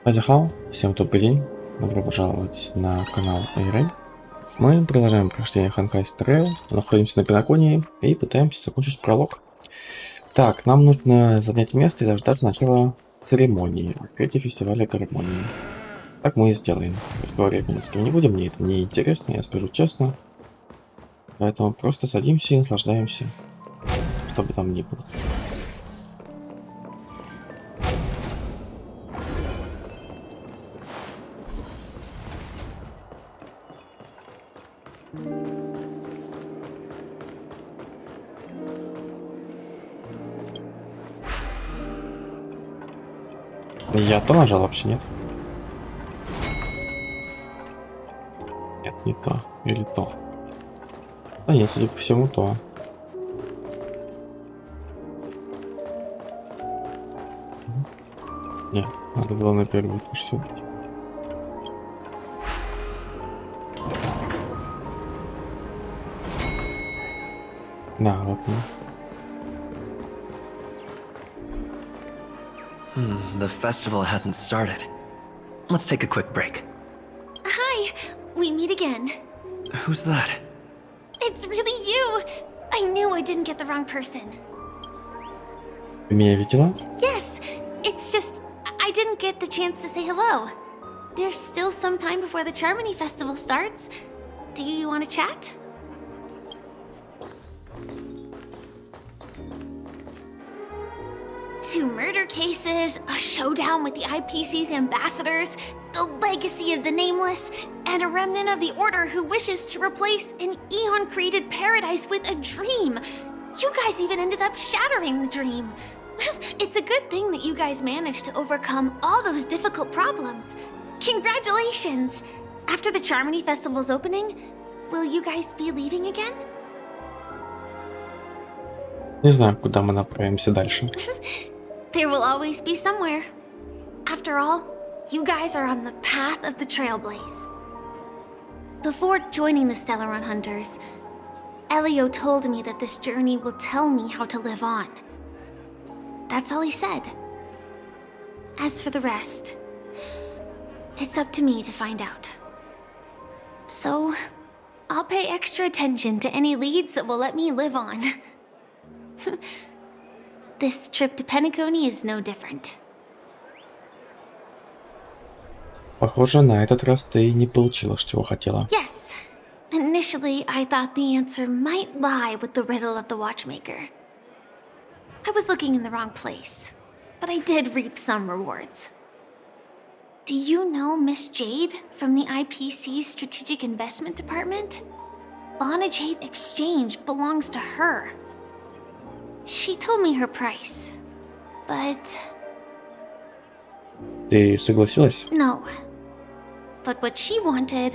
Хау, всем добрый день, добро пожаловать на канал Айрей. Мы продолжаем прохождение Honkai Trail, находимся на Пенаконии и пытаемся закончить пролог. Так, нам нужно занять место и дождаться начала церемонии, открытия фестиваля гармонии. Так мы и сделаем. Разговаривать мы ни с кем не будем, мне это не интересно, я скажу честно. Поэтому просто садимся и наслаждаемся, что бы там ни было. Я то нажал, вообще нет. Нет, не то. Или то. А нет, судя по всему, то. Нет, надо было на первую тоже все-таки. Да, вот мы. The festival hasn't started. Let's take a quick break. Hi, we meet again. Who's that? It's really you! I knew I didn't get the wrong person. Ты меня видела? Yes, it's just I didn't get the chance to say hello. There's still some time before the Charmony Festival starts. Do you want to chat? Two murder cases, a showdown with the IPC's ambassadors, the legacy of the Nameless, and a remnant of the Order who wishes to replace an Eon-created paradise with a dream. You guys even ended up shattering the dream. It's a good thing that you guys managed to overcome all those difficult problems. Congratulations! After the Charmony Festival's opening, will you guys be leaving again? Не знаю, куда мы направимся дальше. There will always be somewhere. After all, you guys are on the path of the Trailblaze. Before joining the Stellaron Hunters, Elio told me that this journey will tell me how to live on. That's all he said. As for the rest, it's up to me to find out. So, I'll pay extra attention to any leads that will let me live on. This trip to Penacony is no different. Похоже, на этот раз ты не получила, чего хотела. Yes. Initially, I thought the answer might lie with the riddle of the watchmaker. I was looking in the wrong place, but I did reap some rewards. Do you know Miss Jade from the IPC's Strategic Investment Department? Bonajade Exchange belongs to her. She told me her price, but... Ты согласилась? No. But what she wanted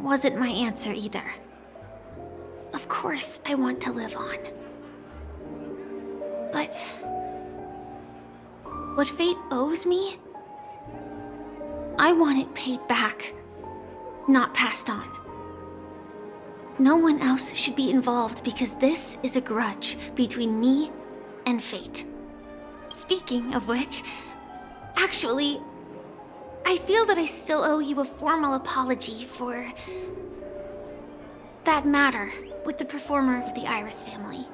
wasn't my answer either. Of course, I want to live on. But... what fate owes me? I want it paid back, not passed on. No one else should be involved because this is a grudge between me and fate. Speaking of which, actually, I feel that I still owe you a formal apology for that matter with the performer of the Iris family.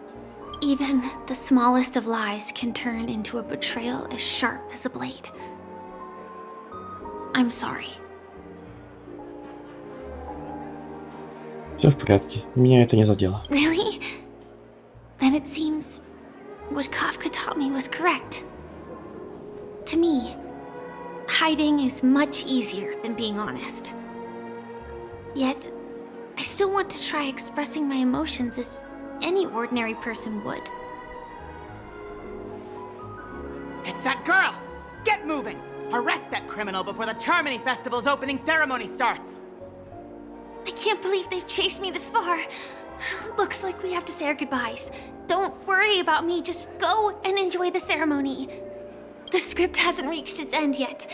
Even the smallest of lies can turn into a betrayal as sharp as a blade. I'm sorry. Все в порядке, меня это не задело. Really? Then it seems what Kafka taught me was correct. To me, hiding is much easier than being honest. Yet, I still want to try expressing my emotions as any ordinary person would. It's that girl! Get moving! Arrest that criminal before the Charmony Festival's opening ceremony starts! I can't believe they've chased me this far. Looks like we have to say our goodbyes. Don't worry about me, just go and enjoy the ceremony. The script hasn't reached its end yet.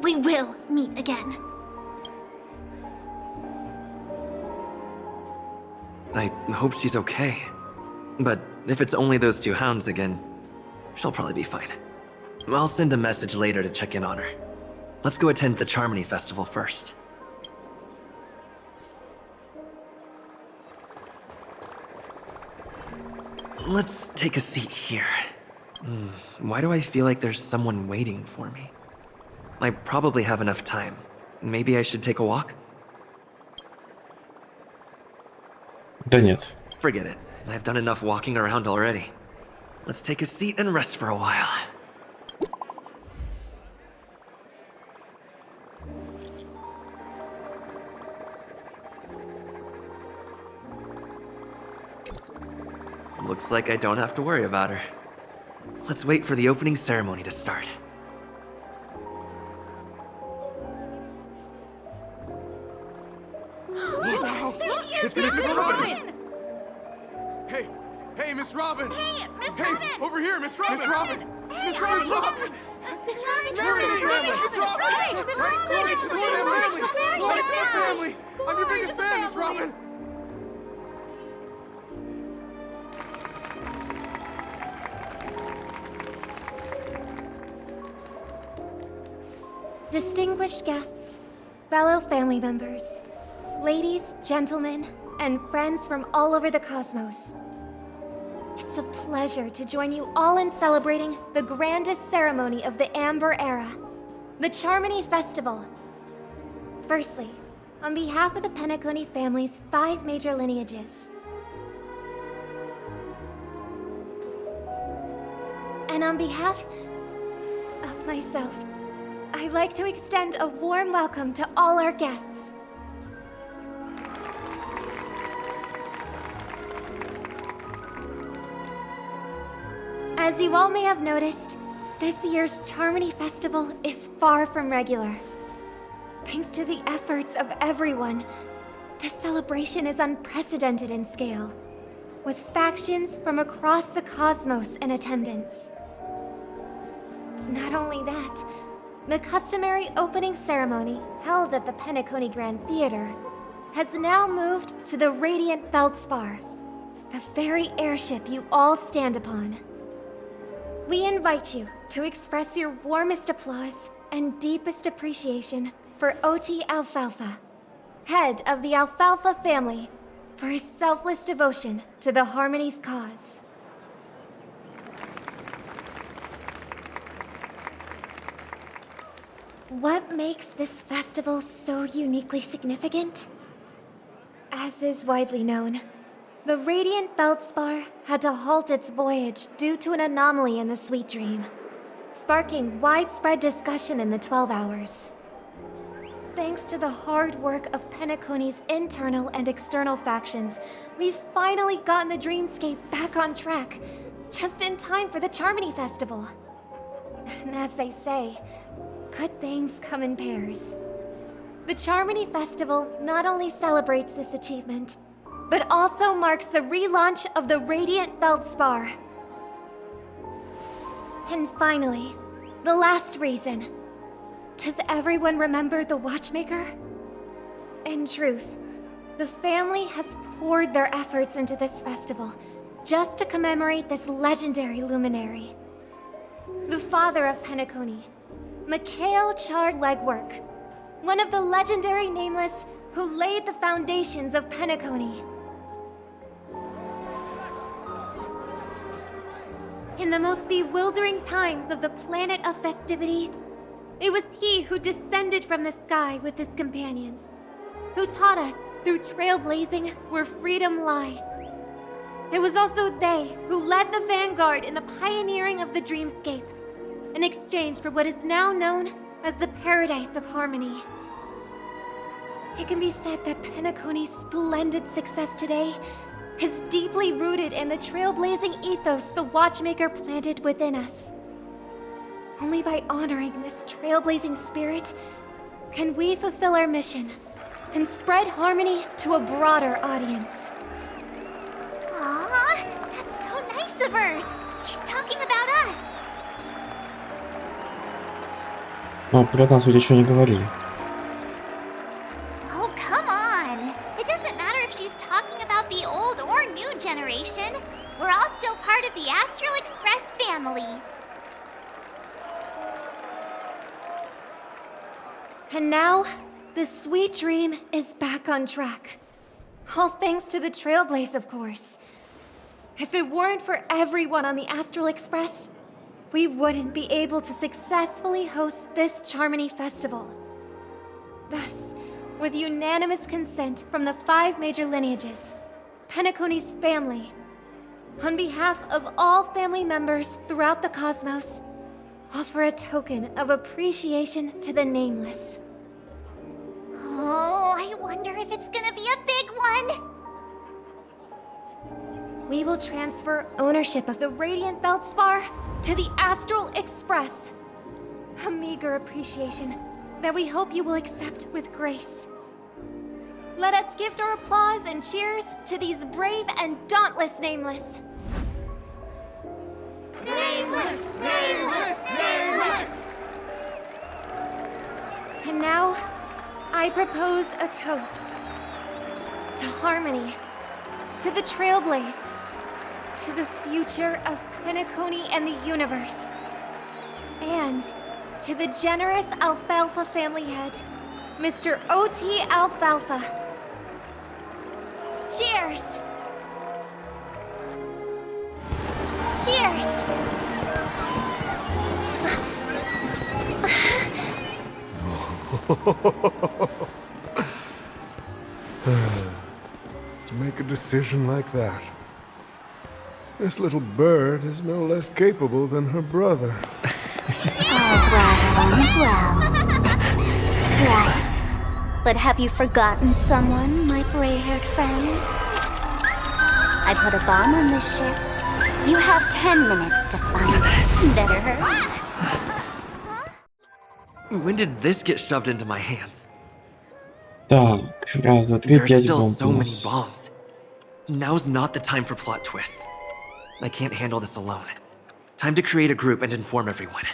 We will meet again. I hope she's okay. But if it's only those two hounds again, she'll probably be fine. I'll send a message later to check in on her. Let's go attend the Charmony Festival first. Let's take a seat here. Why do I feel like there's someone waiting for me? I probably have enough time. Maybe I should take a walk? Да нет. Forget it. I've done enough walking around already. Let's take a seat and rest for a while. Looks like I don't have to worry about her. Let's wait for the opening ceremony to start. It's Miss Robin! Hey, Miss Robin! Hey, Miss Hey, Robin! over here, Miss Robin! Miss Robin! Miss Robin! Miss Robin! Miss Robin! Glory to the family! Glory to the family! I'm your biggest fan, Miss Robin! Distinguished guests, fellow family members, ladies, gentlemen, and friends from all over the cosmos. It's a pleasure to join you all in celebrating the grandest ceremony of the Amber Era, the Charmony Festival. Firstly, on behalf of the Penacony family's 5 major lineages, and on behalf of myself, I'd like to extend a warm welcome to all our guests. As you all may have noticed, this year's Charmony Festival is far from regular. Thanks to the efforts of everyone, this celebration is unprecedented in scale, with factions from across the cosmos in attendance. Not only that, the customary opening ceremony held at the Penacony Grand Theater has now moved to the Radiant Feldspar, the very airship you all stand upon. We invite you to express your warmest applause and deepest appreciation for Oti Alfalfa, head of the Alfalfa family, for his selfless devotion to the Harmony's cause. What makes this festival so uniquely significant? As is widely known, the Radiant Feldspar had to halt its voyage due to an anomaly in the Sweet Dream, sparking widespread discussion in the 12 Hours. Thanks to the hard work of Penacony's internal and external factions, we've finally gotten the dreamscape back on track, just in time for the Charmony Festival. And as they say, good things come in pairs. The Charmony Festival not only celebrates this achievement, but also marks the relaunch of the Radiant Feldspar. And finally, the last reason. Does everyone remember the Watchmaker? In truth, the family has poured their efforts into this festival just to commemorate this legendary luminary. The father of Penacony, Mikhail Chard Legwork, one of the legendary Nameless who laid the foundations of Penacony. In the most bewildering times of the planet of festivities, it was he who descended from the sky with his companions, who taught us through trailblazing where freedom lies. It was also they who led the vanguard in the pioneering of the dreamscape, in exchange for what is now known as the Paradise of Harmony. It can be said that Penacony's splendid success today is deeply rooted in the trailblazing ethos the Watchmaker planted within us. Only by honoring this trailblazing spirit can we fulfill our mission and spread harmony to a broader audience. Aw, that's so nice of her. She's talking about us. Но про нас ведь еще не говорили. Oh, come on. It doesn't matter if she's talking about the old or new generation. We're all still part of the Astral Express family. And now, the sweet dream is back on track. All thanks to the Trailblaze, of course. If it weren't for everyone on the Astral Express, we wouldn't be able to successfully host this Charmony Festival. Thus, with unanimous consent from the 5 major lineages, Penacony's family, on behalf of all family members throughout the cosmos, offer a token of appreciation to the Nameless. Oh, I wonder if it's gonna be a big one. We will transfer ownership of the Radiant Feldspar to the Astral Express. A meager appreciation that we hope you will accept with grace. Let us gift our applause and cheers to these brave and dauntless Nameless. Nameless! Nameless! Nameless! And now, I propose a toast. To harmony, to the Trailblaze, to the future of Penacony and the universe, and to the generous Alfalfa family head, Mr. O.T. Alfalfa. Cheers! Cheers! To make a decision like that. This little bird is no less capable than her brother. All's well, all's well. Right. But have you forgotten someone, my gray-haired friend? I put a bomb on this ship. You have 10 minutes to find it. Better hurry. When did this get shoved into my hands? Так, раз, два, три, There are 5 still бомб so у many нас. bombs. Now's not the time for plot twists. I can't handle this alone. Time to create a group and inform everyone.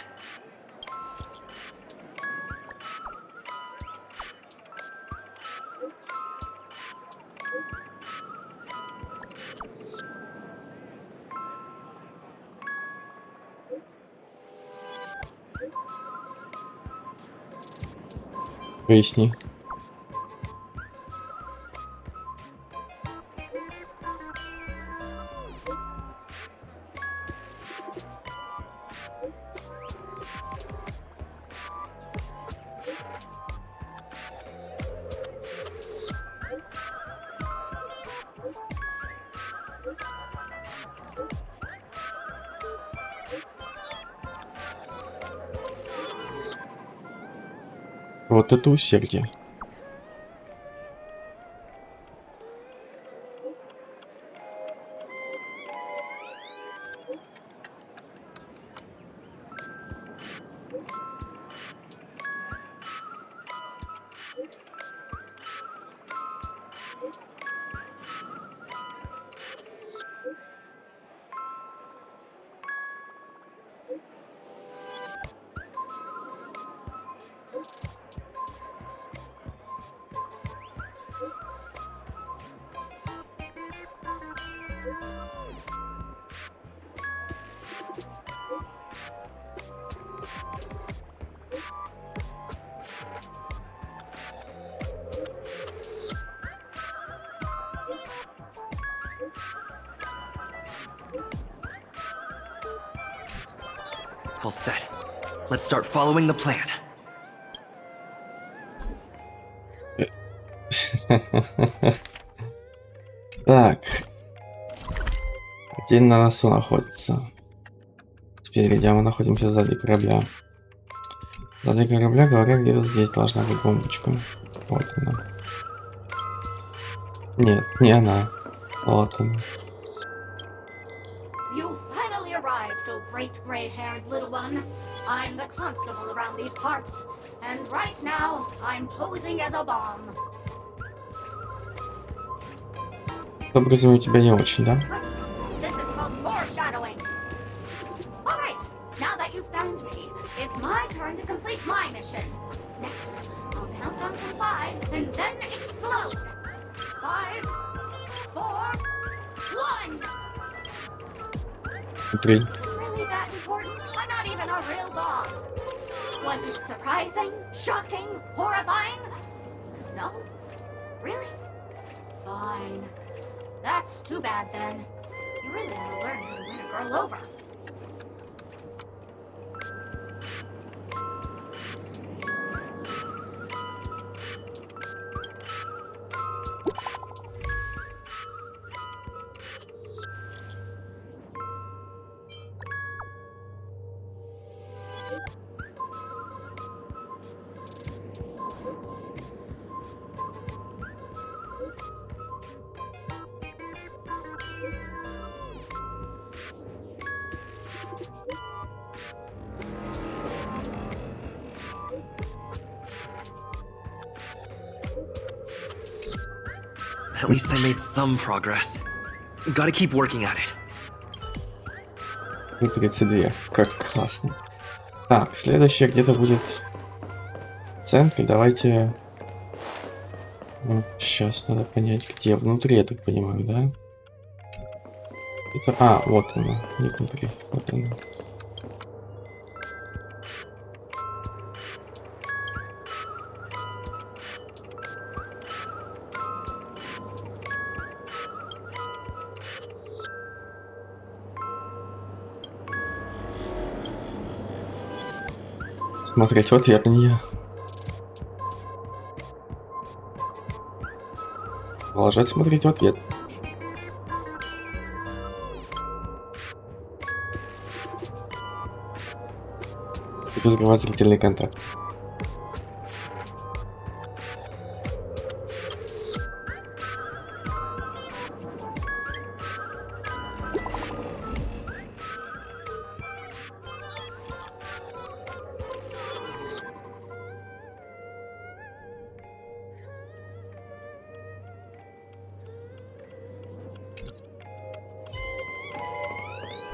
Поясни. Вот это усердие. All set. Let's start following the plan. Так. Один на носу находится. Спереди, а мы находимся сзади корабля. Сзади корабля, говорят, где-то здесь должна быть бомбочка. Вот она. Нет, не она. Вот она. You finally arrived, oh great gray-haired little one. I'm the constable around these parts, and right now, I'm posing as a bomb. Образование у тебя не очень, да? This is called foreshadowing. All right, now that you've found me, it's my turn to complete my mission. Next, I'll count on from 5 and then explode. 5, 4, 1. Три. Is it really that important? I'm not even a real dog. Was it surprising? Shocking? Horrifying? No? Really? Fine. That's too bad then. You really ought to learn how to win a girl over. At least I made some progress. Gotta keep working at it. 32. Как классно. Так, следующее где-то будет в центре. Давайте... Сейчас надо понять, где. Внутри, я так понимаю, да? Это... А, вот она. Не внутри. Вот она. Смотреть в ответ на нее. Продолжать смотреть в ответ. И разрывать зрительный контакт.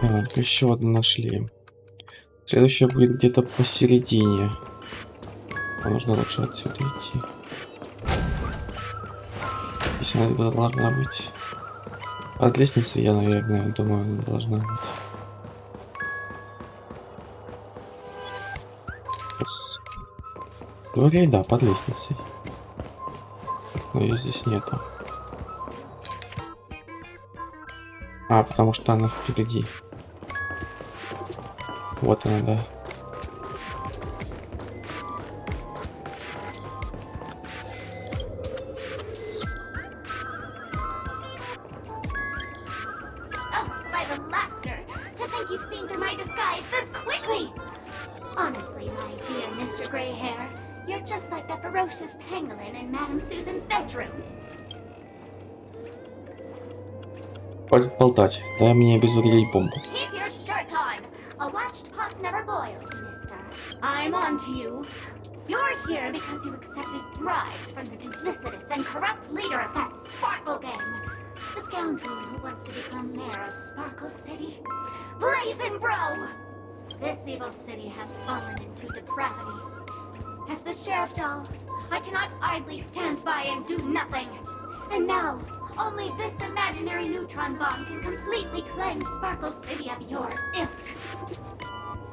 Так, еще одну нашли. Следующая будет где-то посередине. А нужно лучше отсюда идти. Если она где-то должна быть. Под лестницей я, наверное, думаю, она должна быть. Говори, да, под лестницей. Но ее здесь нету. А, потому что она впереди. Вот она, да. Хватит болтать. Дай мне обезвредить бомбу. I'm on to you. You're here because you accepted bribes from the duplicitous and corrupt leader of that Sparkle gang. The scoundrel who wants to become mayor of Sparkle City. Blazing Bro! This evil city has fallen into depravity. As the sheriff doll, I cannot idly stand by and do nothing. And now, only this imaginary neutron bomb can completely cleanse Sparkle City of your ilk.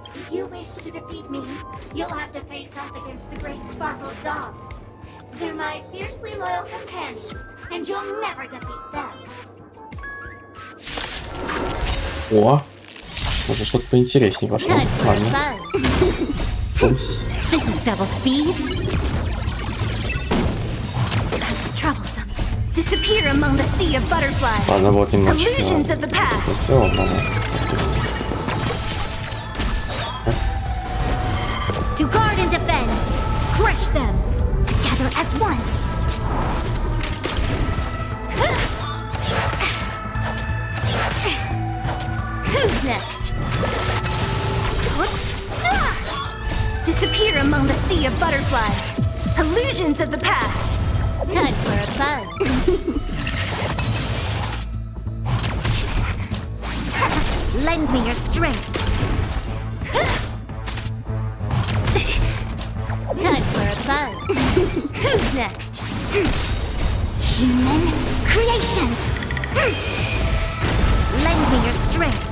If you wish to defeat me, you'll have to face off against the Great Sparkle Dogs. They're my fiercely loyal companions, and you'll never defeat them. О, может что-то поинтереснее пошло. Ладно. Упс. This is double speed. Troublesome. Disappear among the sea of butterflies. Ладно, вот немножечко. Illusions of the past. В целом, ладно. To guard and defend. Crush them. Together as one. Who's next? Disappear among the sea of butterflies. Illusions of the past. Time for a fun. Lend me your strength. Time for a fun. Who's next? Human creations. Lend me your strength.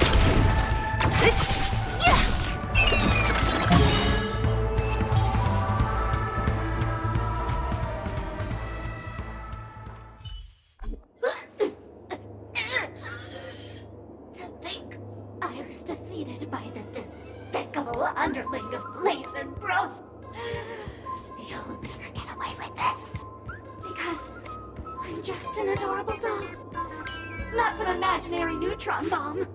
just an adorable doll. Not some imaginary neutron bomb.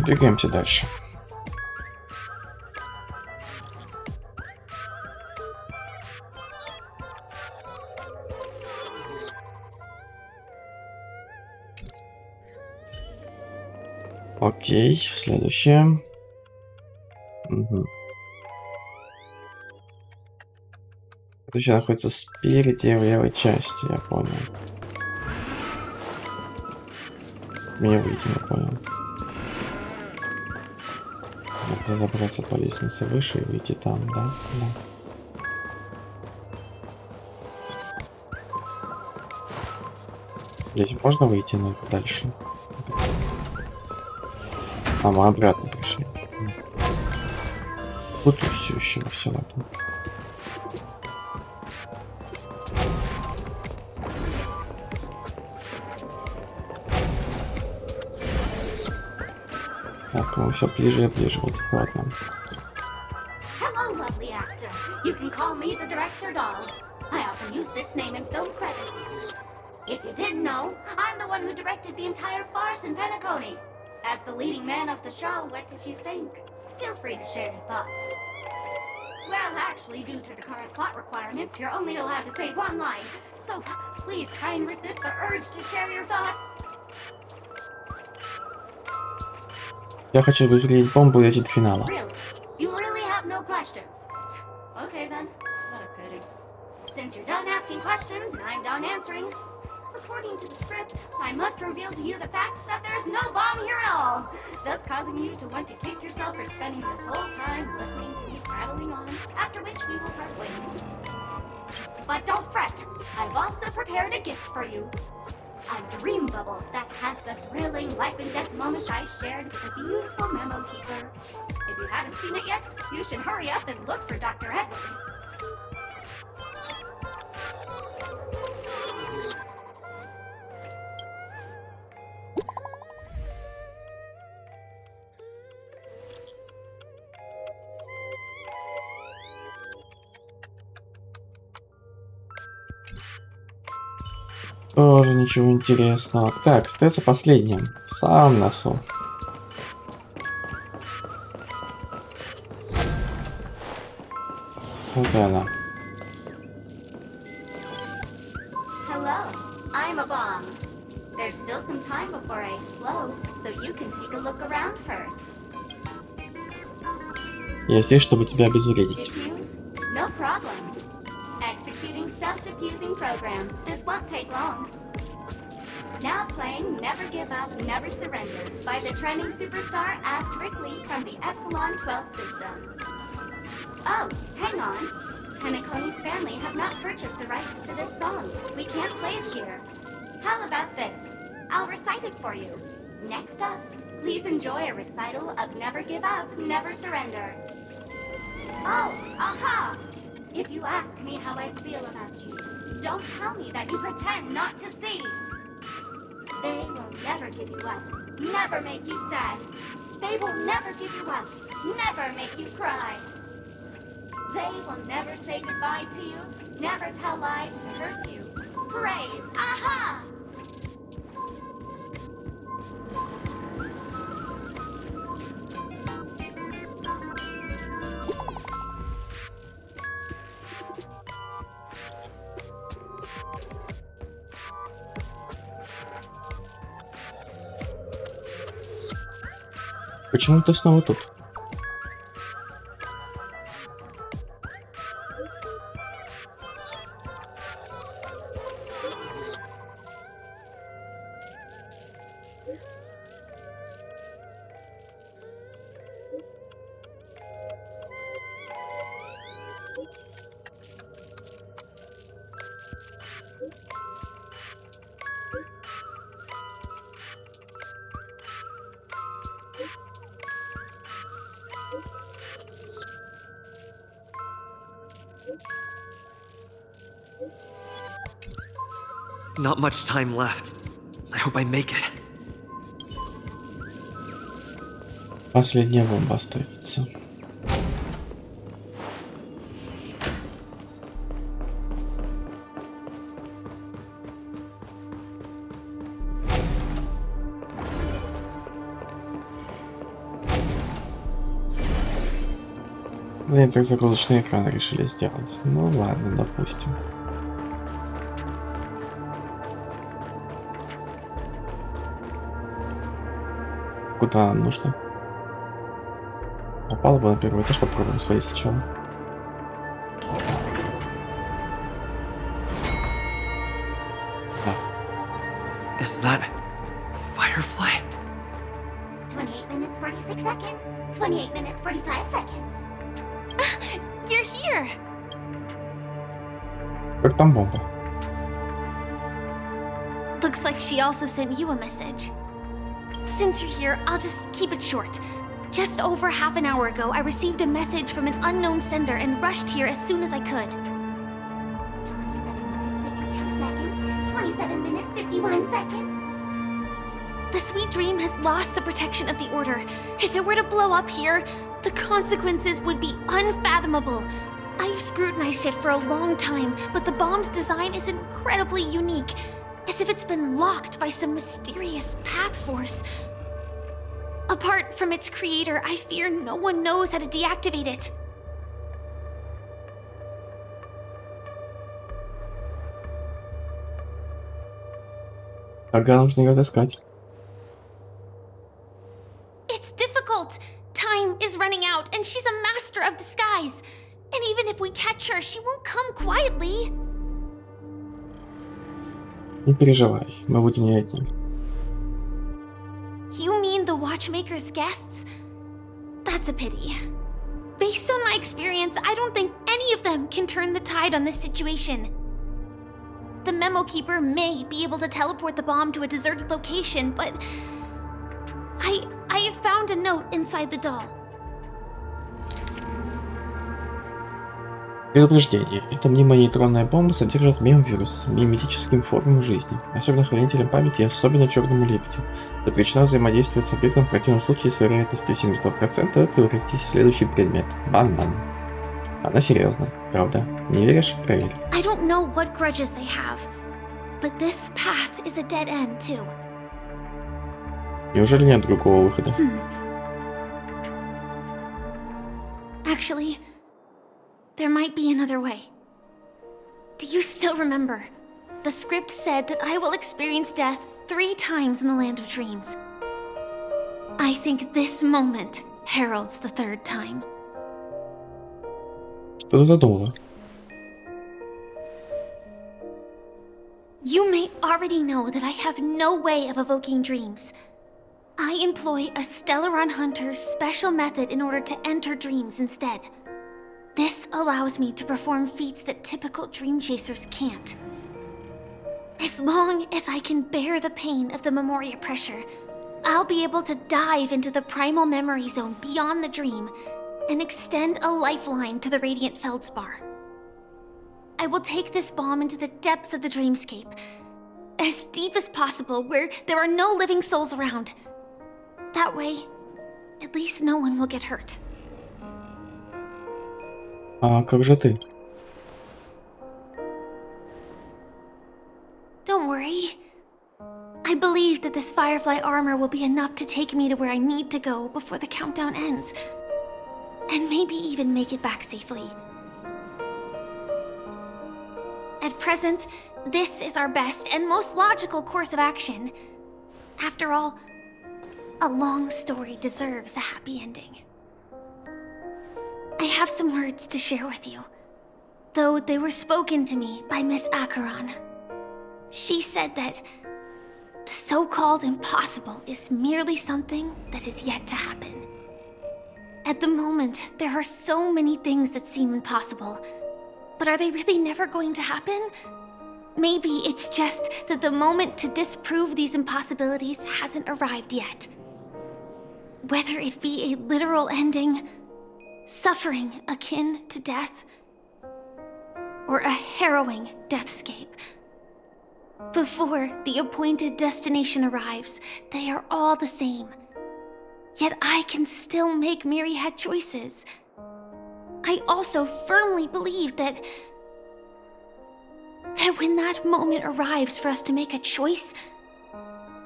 Двигаемся дальше. Окей, следующее. Угу. Следующее находится спереди в левой части, я понял. Мне выйти, я понял. Надо забраться по лестнице выше и выйти там, да? Да. Здесь можно выйти, но дальше. А мы обратно пришли. Путаю все еще во всем этом. Так, мы все ближе и ближе. Вот, ладно. Hello, lovely actor. You can call me the director doll. I often use this name in film credits. If you didn't know, I'm the one who directed the entire farce in Penacony. As the leading man of the show, what did you think? Feel free to share your thoughts. Well, actually, due to the current plot requirements, you're only allowed to say one line. So please try and resist the urge to share your thoughts. Я хочу выиграть бомбу и лететь до финала. Really? You really have no questions? Okay then. What a pity. Since you're done asking questions and I'm done answering, according to the script, I must reveal to you the facts that there's no bomb here at all, thus causing you to want to kick yourself for spending this whole time listening to me prattling on, after which we will part ways. But don't fret, I've also prepared a gift for you. A dream bubble that has the thrilling life and death moments I shared with a beautiful memo keeper. If you haven't seen it yet, you should hurry up and look for Dr. Edward. Тоже ничего интересного. Так, остается последним. В самом носу. Вот она. Hello, I'm a bomb. There's still some time before I explode, so you can take a look around first. Я здесь, чтобы тебя обезвредить. Diffuse? No problem. Executing self-diffusing program. This won't take long. Now playing Never Give Up, Never Surrender by the trending superstar Lee from the Epsilon 12 system. Oh, hang on. Penacony's family have not purchased the rights to this song. We can't play it here. How about this? I'll recite it for you. Next up, please enjoy a recital of Never Give Up, Never Surrender. Oh, aha! If you ask me how I feel about you, don't tell me that you pretend not to see. They will never give you up, never make you sad. They will never give you up, never make you cry. They will never say goodbye to you, never tell lies to hurt you. Praise, aha! Почему ты снова тут? Not much time left. I hope I make it. Последняя бомба остается. Блин, так загрузочный экран решили сделать. Ну ладно, допустим. Куда нам нужно? Попало бы на первый этаж, попробуем сходить сначала. Is that Firefly? 28 minutes, 46 seconds. 28 minutes, 45 seconds. You're here! Как там бомба? Looks like she also sent you a message. Since you're here, I'll just keep it short. Just over half an hour ago, I received a message from an unknown sender and rushed here as soon as I could. 27 minutes, 51 seconds. The Sweet Dream has lost the protection of the Order. If it were to blow up here, the consequences would be unfathomable. I've scrutinized it for a long time, but the bomb's design is incredibly unique, as if it's been locked by some mysterious path force. Apart from its creator, I fear no one knows how to deactivate it. Ага, нужно ее отыскать. It's difficult. Time is running out, and she's a master of disguise. And even if we catch her, she won't come quietly. Не переживай, мы будем не одни. You mean the Watchmaker's guests? That's a pity. Based on my experience, I don't think any of them can turn the tide on this situation. The Memo Keeper may be able to teleport the bomb to a deserted location, but I have found a note inside the doll. Предупреждение. Эта мнимонейтронная бомба содержит мем-вирус с миметическим формам жизни, особенно хранителем памяти и особенно черному лебедю. Запрещено взаимодействовать с объектом, в противном случае с вероятностью 72% превратитесь в следующий предмет. Бан-бан. Она серьезно, правда. Не веришь? Проверь. I don't know what grudges they have, but this path is a dead end too. Неужели нет другого выхода? Actually, there might be another way. Do you still remember? The script said that I will experience death 3 times in the Land of Dreams. I think this moment heralds the 3rd time. Что ты задумала? You may already know that I have no way of evoking dreams. I employ a Stellaron Hunter's special method in order to enter dreams instead. This allows me to perform feats that typical dream chasers can't. As long as I can bear the pain of the Memoria pressure, I'll be able to dive into the primal memory zone beyond the dream and extend a lifeline to the Radiant Feldspar. I will take this bomb into the depths of the dreamscape, as deep as possible where there are no living souls around. That way, at least no one will get hurt. А как же ты? Don't worry. I believe that this Firefly armor will be enough to take me to where I need to go before the countdown ends. And maybe even make it back safely. At present, this is our best and most logical course of action. After all, a long story deserves a happy ending. I have some words to share with you, though they were spoken to me by Miss Acheron. She said that the so-called impossible is merely something that is yet to happen. At the moment, there are so many things that seem impossible, but are they really never going to happen? Maybe it's just that the moment to disprove these impossibilities hasn't arrived yet. Whether it be a literal ending, suffering akin to death, or a harrowing deathscape. Before the appointed destination arrives, they are all the same. Yet I can still make myriad choices. I also firmly believe that when that moment arrives for us to make a choice,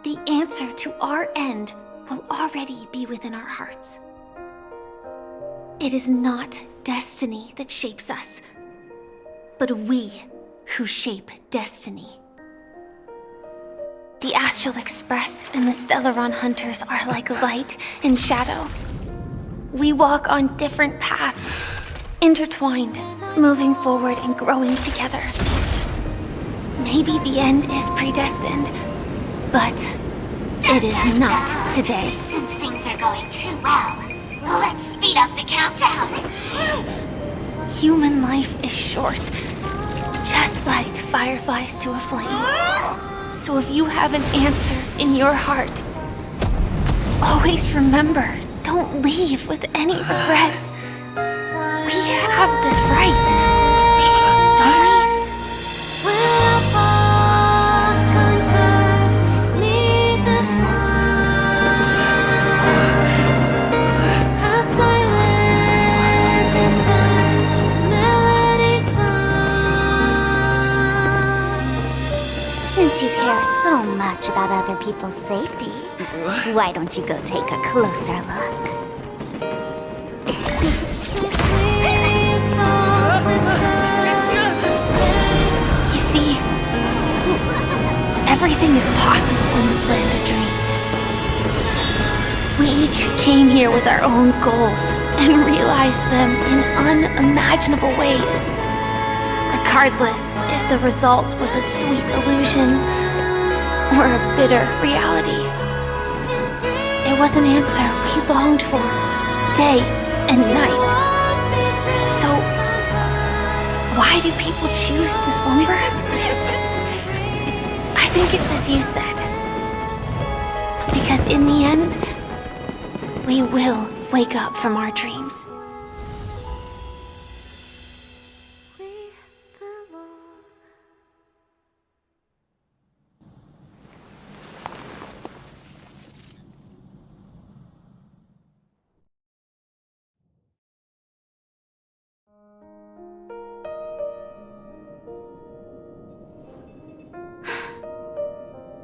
the answer to our end will already be within our hearts. It is not destiny that shapes us, but we who shape destiny. The Astral Express and the Stellaron Hunters are like light and shadow. We walk on different paths, intertwined, moving forward and growing together. Maybe the end is predestined, but it is not today. Since things are going too well, let's speed up the countdown. Human life is short, just like fireflies to a flame. So if you have an answer in your heart, always remember, don't leave with any regrets. We have this right, don't we? Since you care so much about other people's safety, why don't you go take a closer look? You see, everything is possible in this land of dreams. We each came here with our own goals and realized them in unimaginable ways. Regardless if the result was a sweet illusion or a bitter reality. It was an answer we longed for, day and night. So, why do people choose to slumber? I think it's as you said. Because in the end, we will wake up from our dreams.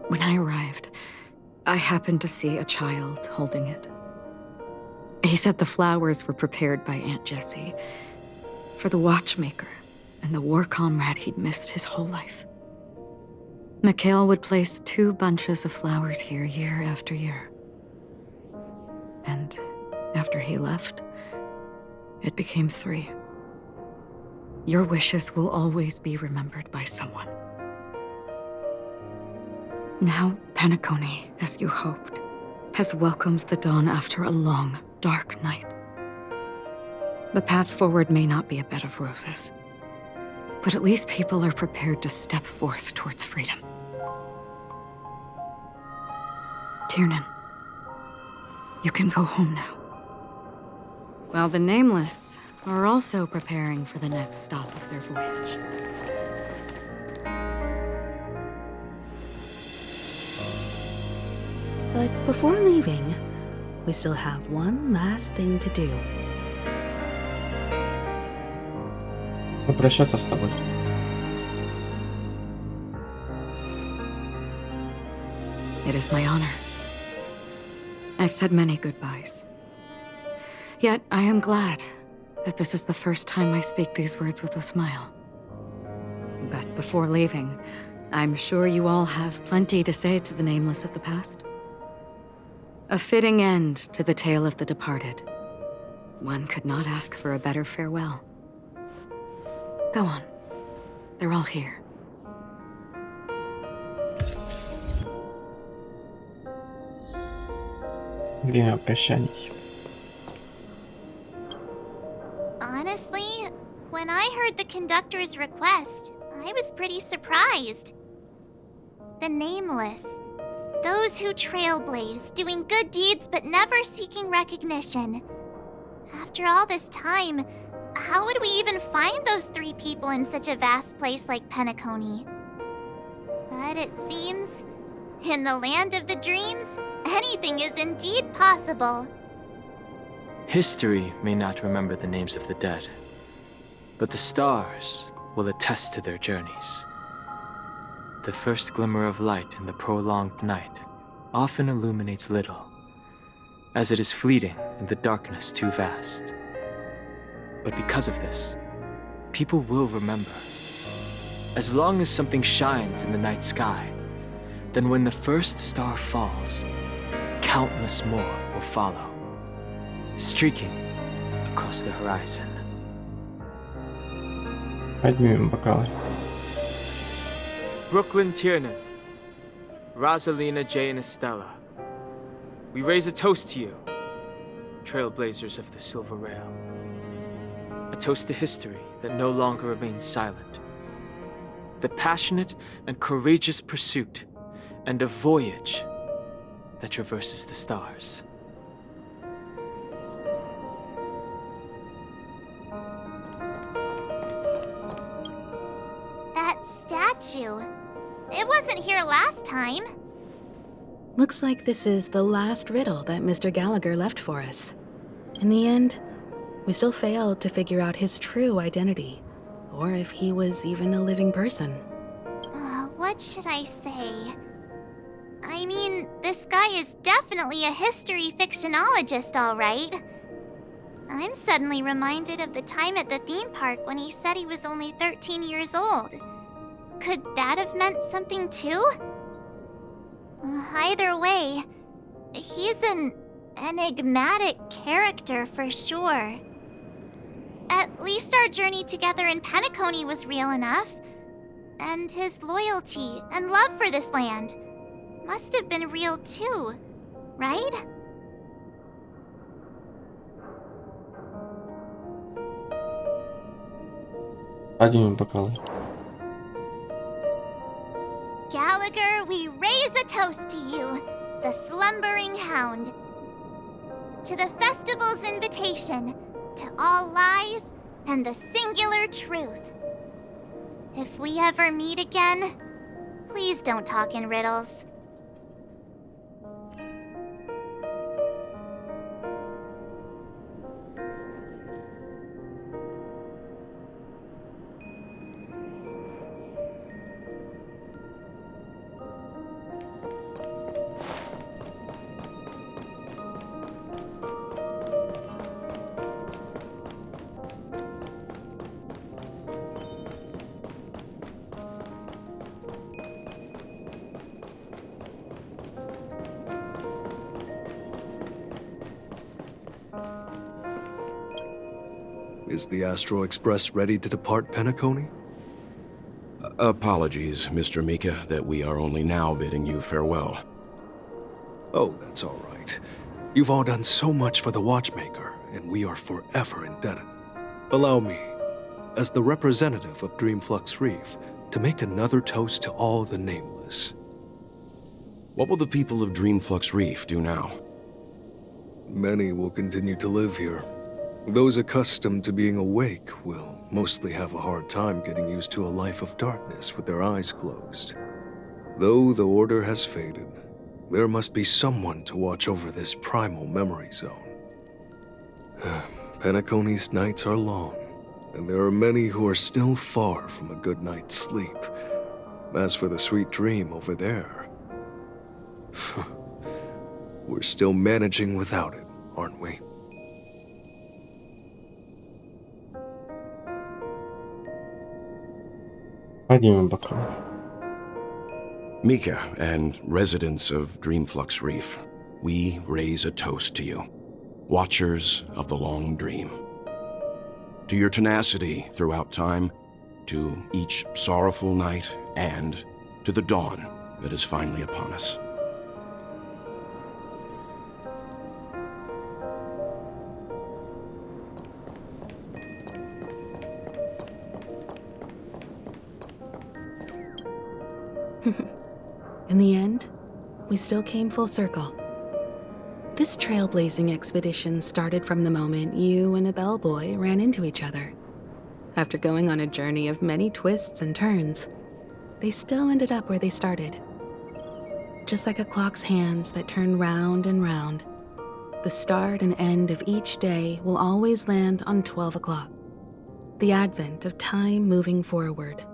When I arrived, I happened to see a child holding it. He said the flowers were prepared by Aunt Jessie for the watchmaker and the war comrade he'd missed his whole life. Mikhail would place 2 bunches of flowers here year after year. And after he left, it became 3. Your wishes will always be remembered by someone. Now, Penacony, as you hoped, has welcomed the dawn after a long, dark night. The path forward may not be a bed of roses, but at least people are prepared to step forth towards freedom. Tiernan, you can go home now. While the Nameless are also preparing for the next stop of their voyage. But before leaving, we still have one last thing to do. Попрощаться с тобой. It is my honor. I've said many goodbyes. Yet I am glad that this is the first time I speak these words with a smile. But before leaving, I'm sure you all have plenty to say to the Nameless of the past. A fitting end to the tale of the departed. One could not ask for a better farewell. Go on. They're all here. Время прощаний. Honestly, when I heard the conductor's request, I was pretty surprised. The Nameless. Those who trailblaze, doing good deeds but never seeking recognition. After all this time, how would we even find those 3 people in such a vast place like Penacony? But it seems In the land of the dreams, anything is indeed possible. History may not remember the names of the dead, but the stars will attest to their journeys. The first glimmer of light in the prolonged night often illuminates little, as it is fleeting and the darkness too vast. But because of this, people will remember. As long as something shines in the night sky, then when the first star falls, countless more will follow, streaking across the horizon. Поднимем бокалы. Brooklyn Tiernan, Rosalina J. and Estella, we raise a toast to you, trailblazers of the Silver Rail. A toast to history that no longer remains silent. The passionate and courageous pursuit, and a voyage that traverses the stars. That statue. It wasn't here last time. Looks like this is the last riddle that Mr. Gallagher left for us. In the end, we still failed to figure out his true identity, or if he was even a living person. What should I say? I mean, this guy is definitely a history fictionologist, all right. I'm suddenly reminded of the time at the theme park when he said he was only 13 years old. Could that have meant something too? Either way, he's an enigmatic character for sure. At least our journey together in Penacony was real enough. And his loyalty and love for this land must have been real too, right? Поднимем бокалы. Gallagher, we raise a toast to you, the slumbering hound. To the festival's invitation, to all lies and the singular truth. If we ever meet again, please don't talk in riddles. Is the Astro Express ready to depart Penacony? Apologies, Mr. Mika, that we are only now bidding you farewell. Oh, that's all right. You've all done so much for the Watchmaker, and we are forever indebted. Allow me, as the representative of Dreamflux Reef, to make another toast to all the nameless. What will the people of Dreamflux Reef do now? Many will continue to live here. Those accustomed to being awake will mostly have a hard time getting used to a life of darkness with their eyes closed. Though the order has faded, there must be someone to watch over this primal memory zone. Penacony's nights are long, and there are many who are still far from a good night's sleep. As for the sweet dream over there, we're still managing without it, aren't we? Поднимем бокалы. Mika and residents of Dreamflux Reef, we raise a toast to you, watchers of the long dream. To your tenacity throughout time, to each sorrowful night, and to the dawn that is finally upon us. In the end, we still came full circle. This trailblazing expedition started from the moment you and a bellboy ran into each other. After going on a journey of many twists and turns, they still ended up where they started. Just like a clock's hands that turn round and round, the start and end of each day will always land on 12 o'clock. The advent of time moving forward.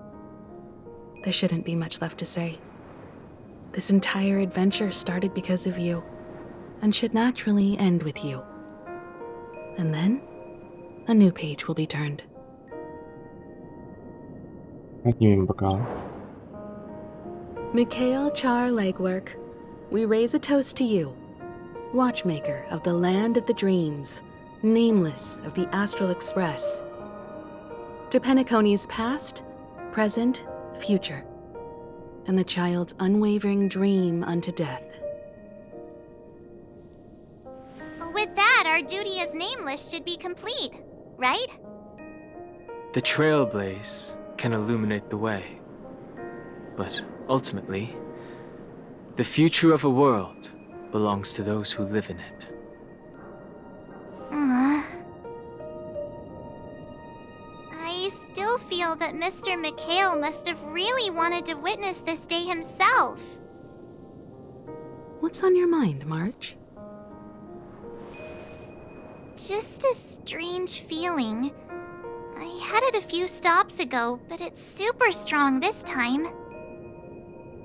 There shouldn't be much left to say. This entire adventure started because of you, and should naturally end with you. And then, a new page will be turned. Поднимем бокал. Mikhail Char Legwork, we raise a toast to you, watchmaker of the land of the dreams, nameless of the Astral Express. To Penacony's past, present, future, and the child's unwavering dream unto death. With that, our duty as nameless should be complete, right? The trailblaze can illuminate the way. But ultimately, the future of a world belongs to those who live in it. I still feel that Mr. Mikhail must have really wanted to witness this day himself. What's on your mind, March? Just a strange feeling. I had it a few stops ago, but it's super strong this time.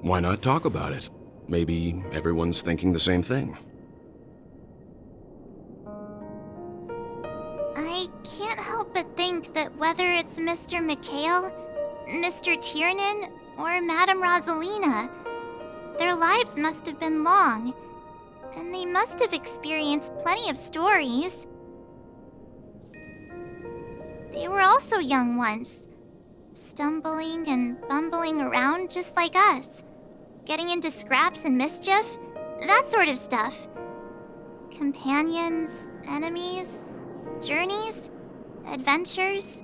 Why not talk about it? Maybe everyone's thinking the same thing. I can't help but think that whether it's Mr. Mikhail, Mr. Tiernan, or Madame Rosalina, their lives must have been long, and they must have experienced plenty of stories. They were also young once, stumbling and bumbling around just like us, getting into scraps and mischief, that sort of stuff. Companions, enemies, journeys, adventures,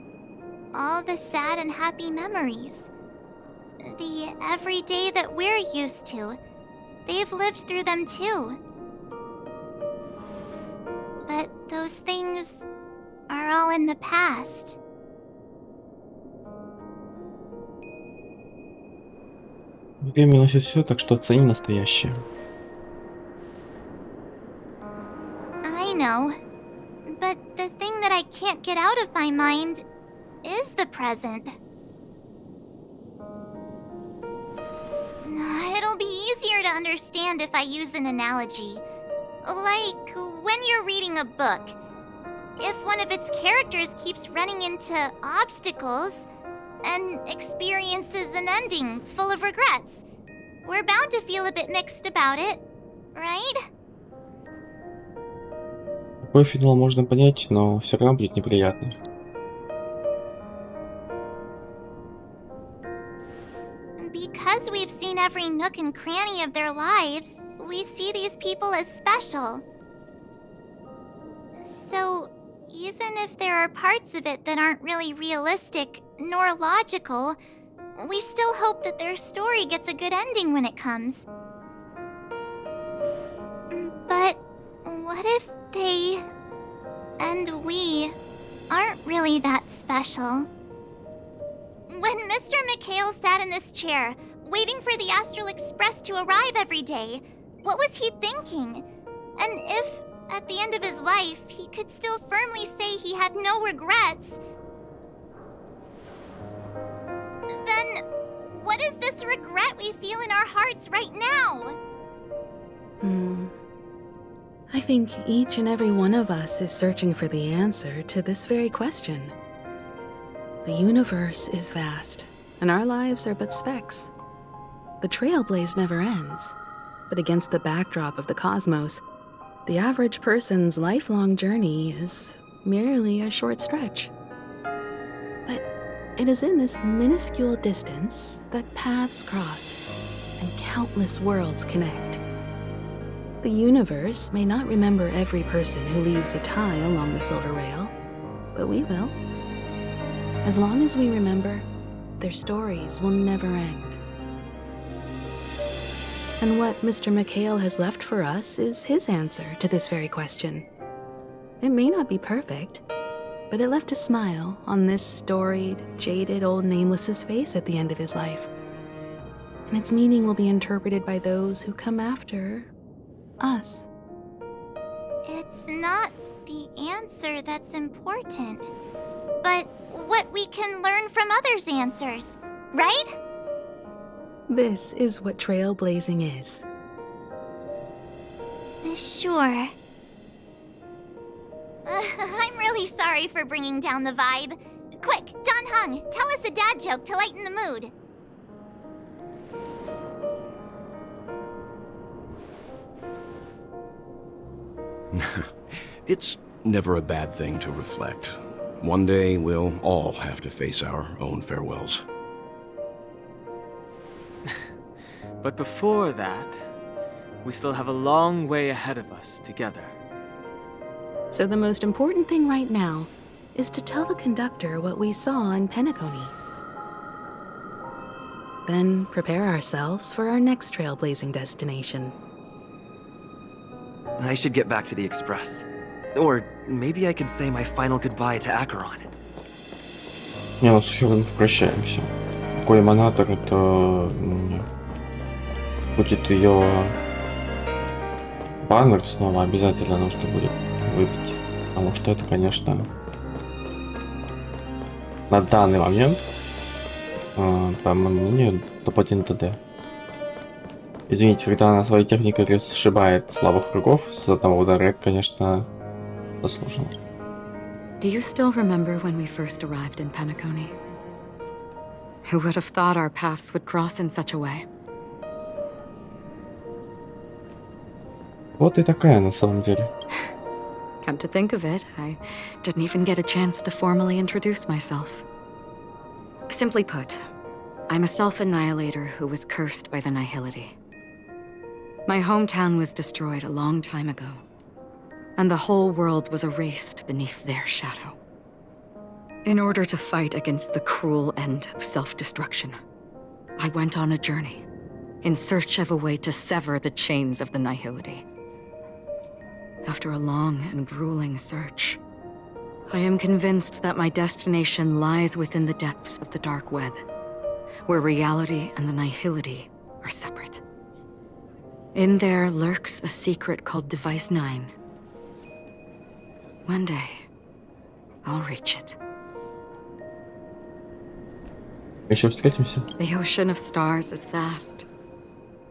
all the sad and happy memories. The everyday that we're used to, they've lived through them too. But those things are all in the past. Время носит все, так что оцени настоящее. I know. But the thing that I can't get out of my mind is the present. It'll be easier to understand if I use an analogy. Like when you're reading a book. If one of its characters keeps running into obstacles and experiences an ending full of regrets, we're bound to feel a bit mixed about it, right? Такой финал можно понять, но все равно будет неприятно. Because we've seen every nook and cranny of their lives, we see these people as special. So, even if there are parts of it that aren't really realistic nor logical, we still hope that their story gets a good ending when it comes. But what if they and we aren't really that special? When Mr. Mikhail sat in this chair, waiting for the Astral Express to arrive every day, what was he thinking? And if, at the end of his life, he could still firmly say he had no regrets, then what is this regret we feel in our hearts right now? I think each and every one of us is searching for the answer to this very question. The universe is vast, and our lives are but specks. The trailblaze never ends, but against the backdrop of the cosmos, the average person's lifelong journey is merely a short stretch. But it is in this minuscule distance that paths cross and countless worlds connect. The universe may not remember every person who leaves a tie along the silver rail, but we will. As long as we remember, their stories will never end. And what Mr. Mikhail has left for us is his answer to this very question. It may not be perfect, but it left a smile on this storied, jaded old Nameless's face at the end of his life. and its meaning will be interpreted by those who come after us. It's not the answer that's important, but what we can learn from others' answers, right? This is what trailblazing is. Sure. I'm really sorry for bringing down the vibe. Quick, Don Hung, tell us a dad joke to lighten the mood. It's never a bad thing to reflect. One day, we'll all have to face our own farewells. But before that, we still have a long way ahead of us together. So the most important thing right now is to tell the conductor what we saw in Penacony. Then prepare ourselves for our next trailblazing destination. I should get back to the express. Or maybe I could say my final goodbye to Acheron. Не, ну с Хелен прощаемся. Какой эманатор, это будет ее баннер снова обязательно нужно будет выбить. Потому что это, конечно, на данный момент, по моему мнению, топ-1 ТД. Извините, когда она своей техникой расшибает слабых врагов с одного удара, это, конечно, заслуженно. Do you still remember when we first arrived in Penacony? Who would have thought our paths would cross in such a way? Вот и такая на самом деле. Come to think of it, I didn't even get a chance to formally introduce myself. Simply put, I'm a self-annihilator who was cursed by the Nihility. My hometown was destroyed a long time ago, and the whole world was erased beneath their shadow. In order to fight against the cruel end of self-destruction, I went on a journey, in search of a way to sever the chains of the Nihility. After a long and grueling search, I am convinced that my destination lies within the depths of the dark web, where reality and the Nihility are separate. In there lurks a secret called Device 9. One day, I'll reach it. Еще встретимся. The ocean of stars is vast.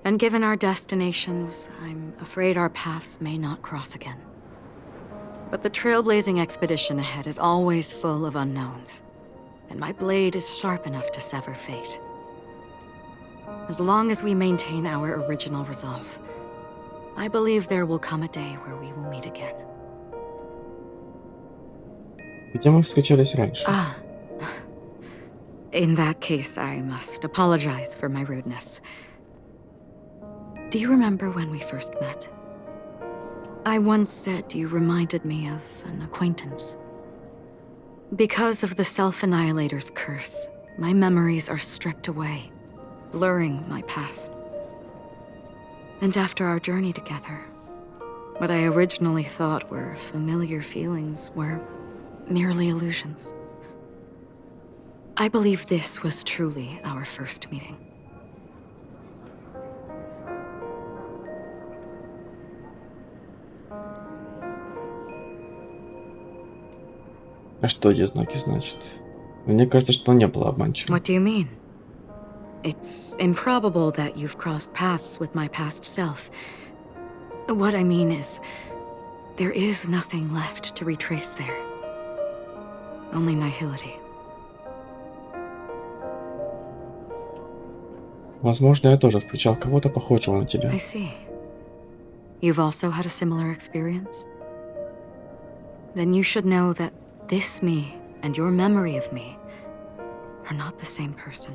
And given our destinations, I'm afraid our paths may not cross again. But the trailblazing expedition ahead is always full of unknowns, and my blade is sharp enough to sever fate. As long as we maintain our original resolve, I believe there will come a day where we will meet again. Где мы встречались раньше? Ah. In that case, I must apologize for my rudeness. Do you remember when we first met? I once said you reminded me of an acquaintance. Because of the Self-Annihilator's curse, my memories are stripped away, blurring my past. And after our journey together, what I originally thought were familiar feelings were merely illusions. I believe this was truly our first meeting. А что эти знаки значат? Мне кажется, что он не был обманчивым. What do you mean? It's improbable that you've crossed paths with my past self. What I mean is, there is nothing left to retrace there. Only nihility. Возможно, я тоже встречал кого-то похожего на тебя. I see. You've also had a similar experience? Then you should know that this me and your memory of me are not the same person.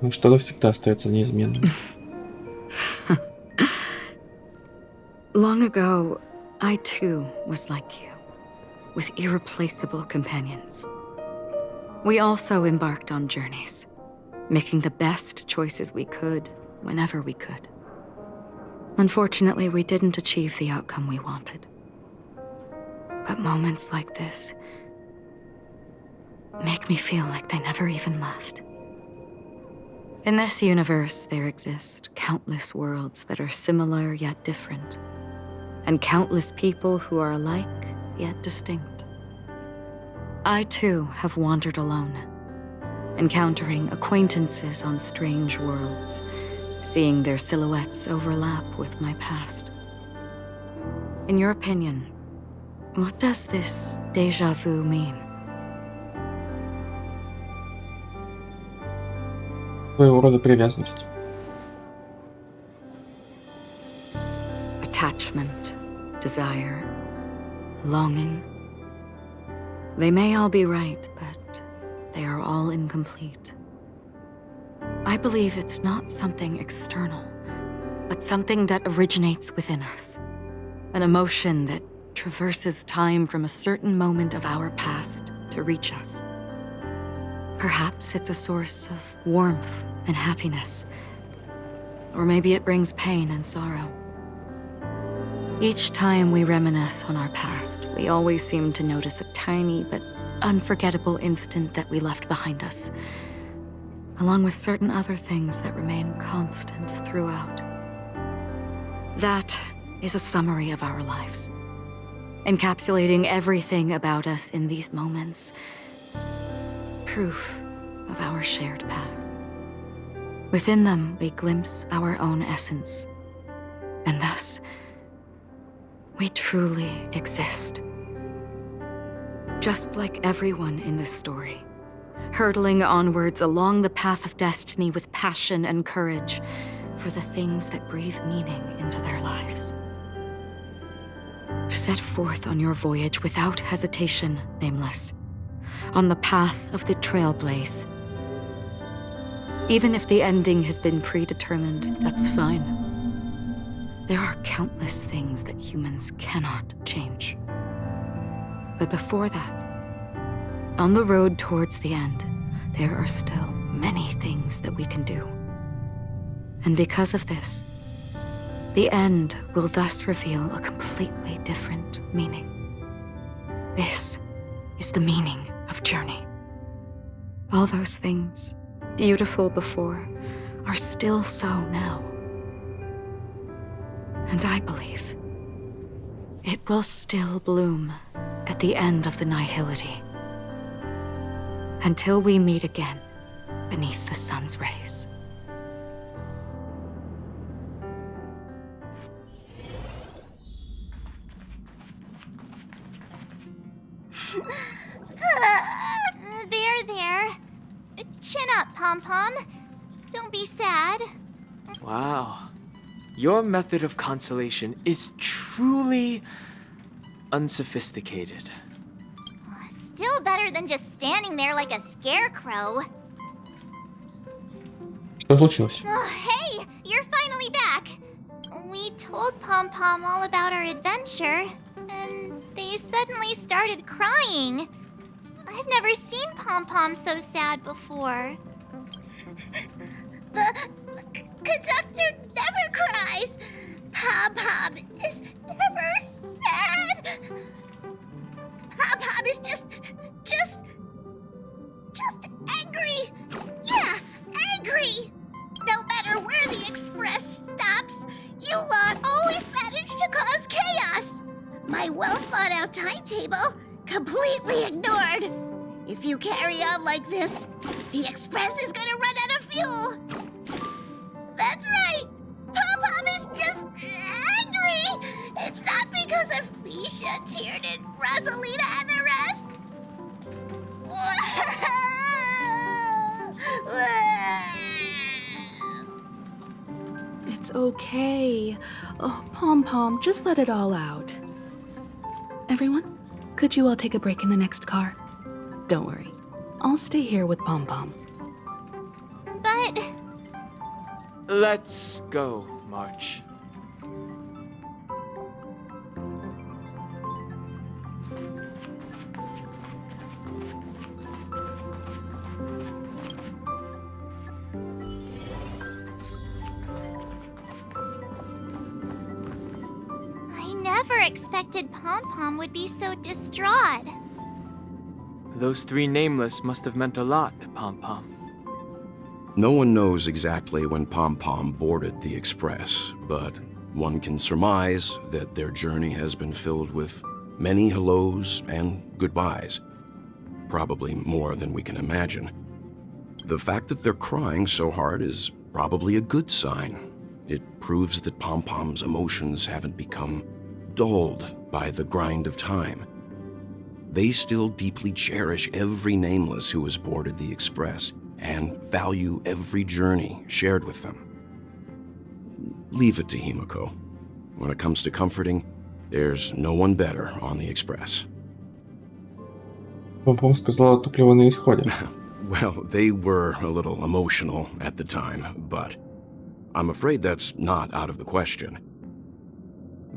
Ну, что-то всегда остается неизменным. Long ago, I too was like you, with irreplaceable companions. We also embarked on journeys, making the best choices we could, whenever we could. Unfortunately, we didn't achieve the outcome we wanted. But moments like this make me feel like they never even left. In this universe, there exist countless worlds that are similar yet different, and countless people who are alike yet distinct. I too have wandered alone, encountering acquaintances on strange worlds, seeing their silhouettes overlap with my past. In your opinion, what does this déjà vu mean? Своего рода привязанность. Attachment, desire, longing. They may all be right, but they are all incomplete. I believe it's not something external, but something that originates within us. An emotion that traverses time from a certain moment of our past to reach us. Perhaps it's a source of warmth and happiness. Or maybe it brings pain and sorrow. Each time we reminisce on our past, we always seem to notice a tiny but unforgettable instant that we left behind us, along with certain other things that remain constant throughout. That is a summary of our lives, encapsulating everything about us in these moments. Proof of our shared path. Within them, we glimpse our own essence, and thus, we truly exist. Just like everyone in this story, hurtling onwards along the path of destiny with passion and courage for the things that breathe meaning into their lives. Set forth on your voyage without hesitation, Nameless, on the path of the Trailblaze. Even if the ending has been predetermined, that's fine. There are countless things that humans cannot change. But before that, on the road towards the end, there are still many things that we can do. And because of this, the end will thus reveal a completely different meaning. This is the meaning of journey. All those things, beautiful before, are still so now. And I believe it will still bloom at the end of the nihility, until we meet again beneath the sun's rays. There. Chin up, Pom-Pom. Don't be sad. Wow. Your method of consolation is truly unsophisticated. Still better than just standing there like a scarecrow. Что случилось? Oh, hey, you're finally back. We told Pom-Pom all about our adventure, and they suddenly started crying. I've never seen Pom-Pom so sad before. The conductor never cries. Pom-Pom is never sad. Pom-Pom is just angry. Yeah, angry. No matter where the express stops, you lot always manage to cause chaos. My well-thought-out timetable completely ignored. If you carry on like this, the express is gonna run out of fuel. That's right. Pom-Pom is just angry. It's not because of Misha, Tiernan, Rosalina, and the rest. It's okay. Oh, Pom-Pom, just let it all out. Everyone, could you all take a break in the next car? Don't worry. I'll stay here with Pom-Pom. But... Let's go, March. I never expected Pom-Pom would be so distraught. Those three nameless must have meant a lot to Pom-Pom. No one knows exactly when Pom Pom boarded the Express, but one can surmise that their journey has been filled with many hellos and goodbyes. Probably more than we can imagine. The fact that they're crying so hard is probably a good sign. It proves that Pom Pom's emotions haven't become dulled by the grind of time. They still deeply cherish every nameless who has boarded the Express and value every journey shared with them. Leave it to Himiko. When it comes to comforting, there's no one better on the Express. Пом-пом сказала топливо на исходе. Well, they were a little emotional at the time, but I'm afraid that's not out of the question.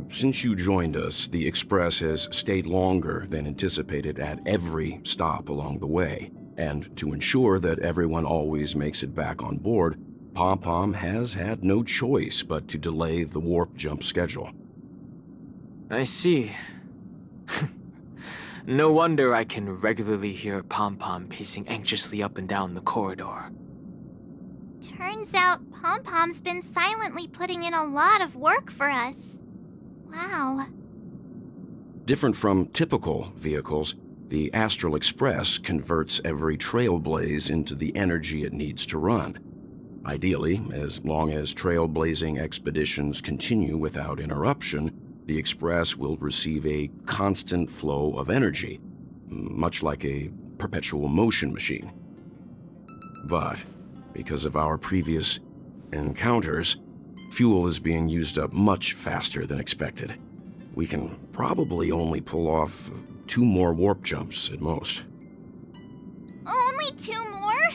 Since you joined us, the Express has stayed longer than anticipated at every stop along the way. And to ensure that everyone always makes it back on board, Pom Pom has had no choice but to delay the warp jump schedule. I see. No wonder I can regularly hear Pom Pom pacing anxiously up and down the corridor. Turns out Pom Pom's been silently putting in a lot of work for us. Wow. Different from typical vehicles, the Astral Express converts every trailblaze into the energy it needs to run. Ideally, as long as trailblazing expeditions continue without interruption, the Express will receive a constant flow of energy, much like a perpetual motion machine. But because of our previous encounters, fuel is being used up much faster than expected. We can probably only pull off 2 more warp jumps at most. Only 2 more?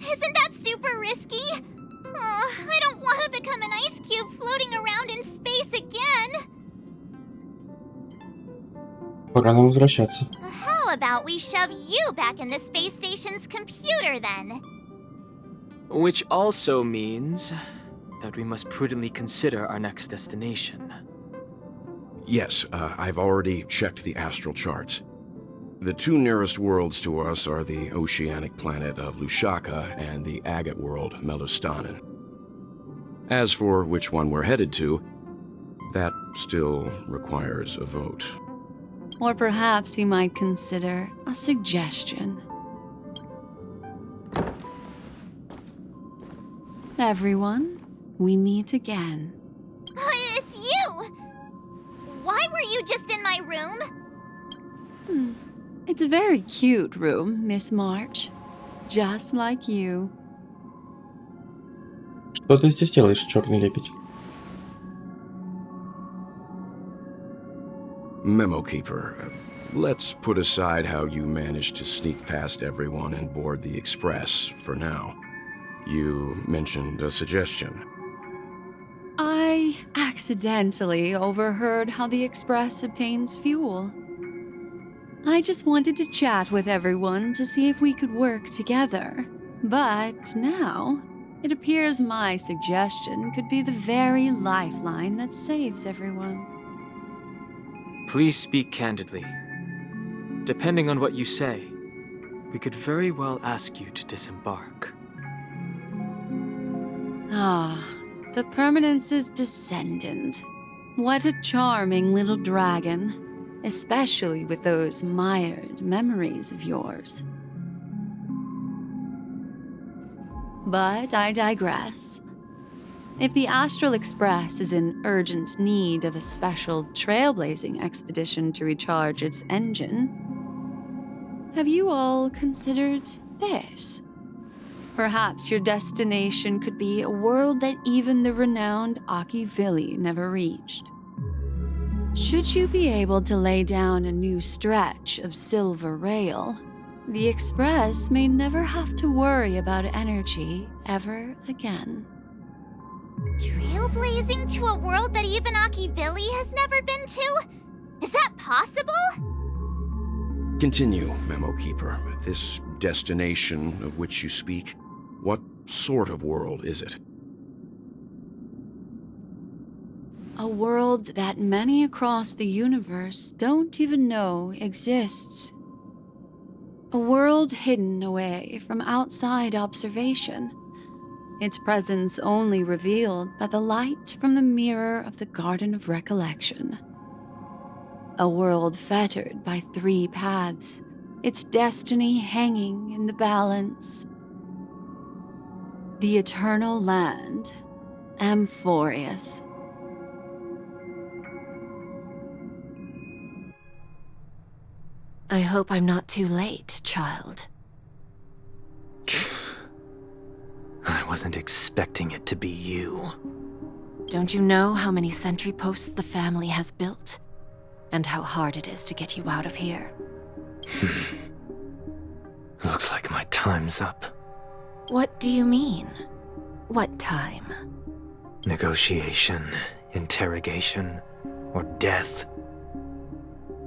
Isn't that super risky? Oh, I don't want to become an ice cube floating around in space again. Пора нам возвращаться. How about we shove you back in the space station's computer then? Which also means that we must prudently consider our next destination. Yes, I've already checked the astral charts. The 2 nearest worlds to us are the oceanic planet of Lushaka and the agate world Melustanen. As for which one we're headed to, that still requires a vote. Or perhaps you might consider a suggestion. Everyone, we meet again. It's you! Why were you just in my room? It's a very cute room, Miss March. Just like you. Что ты здесь делаешь, черный лебедь? Memo Keeper, let's put aside how you managed to sneak past everyone and board the Express for now. You mentioned a suggestion. I accidentally overheard how the Express obtains fuel. I just wanted to chat with everyone to see if we could work together. But now, it appears my suggestion could be the very lifeline that saves everyone. Please speak candidly. Depending on what you say, we could very well ask you to disembark. Ah, the Permanence's descendant. What a charming little dragon, especially with those mired memories of yours. But I digress. If the Astral Express is in urgent need of a special trailblazing expedition to recharge its engine, have you all considered this? Perhaps your destination could be a world that even the renowned Akivili never reached. Should you be able to lay down a new stretch of silver rail, the Express may never have to worry about energy ever again. Trailblazing to a world that even Akivili has never been to? Is that possible? Continue, Memo Keeper. This destination of which you speak, what sort of world is it? A world that many across the universe don't even know exists. A world hidden away from outside observation, its presence only revealed by the light from the mirror of the Garden of Recollection. A world fettered by 3 paths, its destiny hanging in the balance. The eternal land, Amphorius. I hope I'm not too late, child. I wasn't expecting it to be you. Don't you know how many sentry posts the family has built? And how hard it is to get you out of here? Looks like my time's up. What do you mean? What time? Negotiation, interrogation, or death.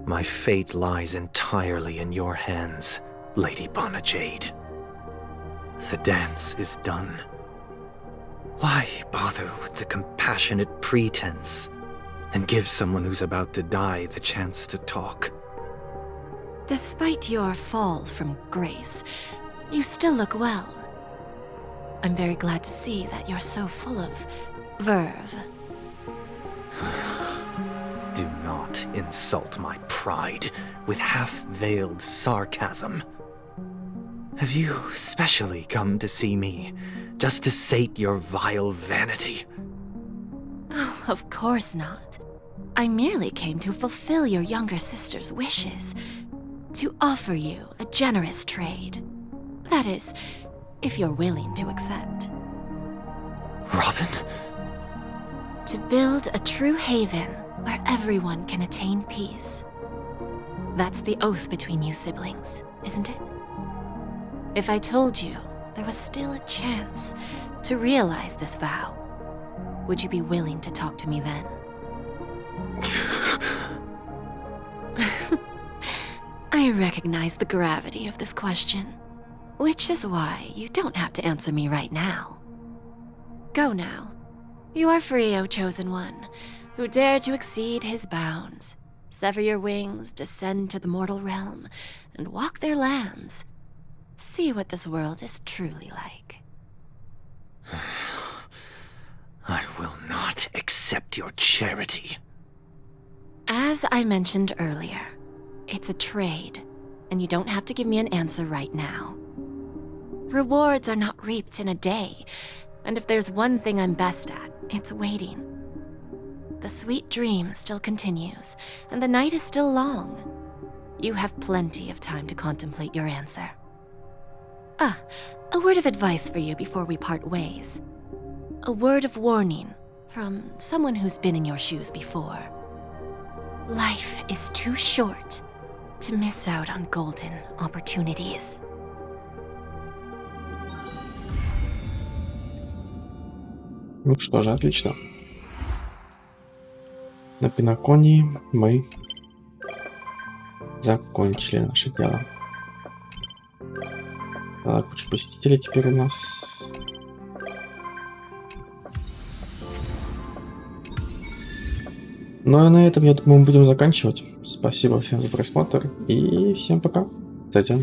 My fate lies entirely in your hands, Lady Bonajade. The dance is done. Why bother with the compassionate pretense and give someone who's about to die the chance to talk? Despite your fall from grace, you still look well. I'm very glad to see that you're so full of verve. Do not insult my pride with half-veiled sarcasm. Have you specially come to see me just to sate your vile vanity? Oh, of course not. I merely came to fulfill your younger sister's wishes. To offer you a generous trade. That is, if you're willing to accept. Robin? To build a true haven where everyone can attain peace. That's the oath between you siblings, isn't it? If I told you there was still a chance to realize this vow, would you be willing to talk to me then? I recognize the gravity of this question, which is why you don't have to answer me right now. Go now. You are free, O Chosen One, who dare to exceed his bounds, sever your wings, descend to the mortal realm, and walk their lands. See what this world is truly like. I will not accept your charity. As I mentioned earlier, it's a trade, and you don't have to give me an answer right now. Rewards are not reaped in a day, and if there's one thing I'm best at, it's waiting. The sweet dream still continues, and the night is still long. You have plenty of time to contemplate your answer. A word of advice for you before we part ways. A word of warning from someone who's been in your shoes before. Life is too short to miss out on golden opportunities. Ну что же, отлично. На Пенаконии мы закончили наше дело. Так, куча посетителей теперь у нас. Ну и на этом, я думаю, мы будем заканчивать. Спасибо всем за просмотр и всем пока. Затем.